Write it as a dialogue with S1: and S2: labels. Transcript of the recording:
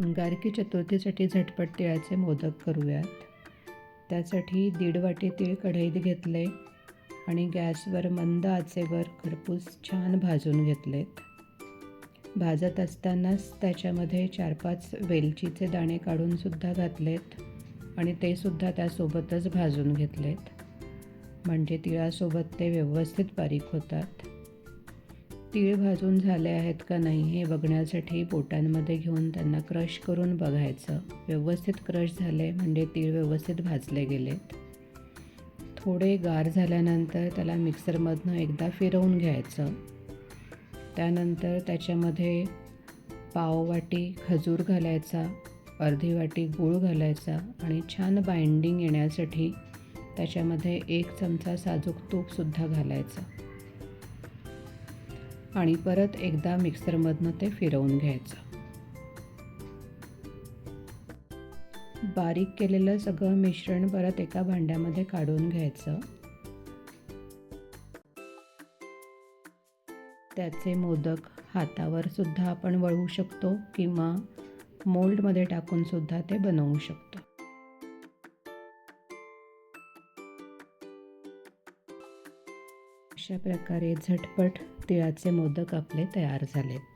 S1: अंगारकी चतुर्थीसाठी झटपट तिळाचे मोदक करूयात. त्यासाठी 1.5 वाटी तीळ कढईत घेतले आणि गॅसवर मंद आचेवर खरपूस छान भाजून घेतलेत. भाजत असतानाच त्याच्यामध्ये 4-5 वेलचीचे दाणे काढूनसुद्धा घातलेत आणि ते सुद्धा त्यासोबतच भाजून घेतलेत, म्हणजे तिळासोबत ते व्यवस्थित बारीक होतात. तीळ भाजून झाले आहेत का नाही हे बघण्यासाठी बोटांमध्ये घेऊन त्यांना क्रश करून बघायचं. व्यवस्थित क्रश झाले म्हणजे तीळ व्यवस्थित भाजले गेलेत. थोडे गार झाल्यानंतर त्याला मिक्सरमधनं एकदा फिरवून घ्यायचं. त्यानंतर त्याच्यामध्ये पाव वाटी खजूर घालायचा, अर्धी वाटी गूळ घालायचा आणि छान बाइंडिंग येण्यासाठी त्याच्यामध्ये 1 चमचा साजूक तूपसुद्धा घालायचं आणि परत एकदा मिक्सरमधनं ते फिरवून घ्यायचं. बारीक केलेलं सगळं मिश्रण परत एका भांड्यामध्ये काढून घ्यायचं. त्याचे मोदक हातावर सुद्धा आपण वळवू शकतो किंवा मोल्डमध्ये टाकून सुद्धा ते बनवू शकतो. अशा प्रकारे झटपट तिळाचे मोदक आपले तयार झालेत.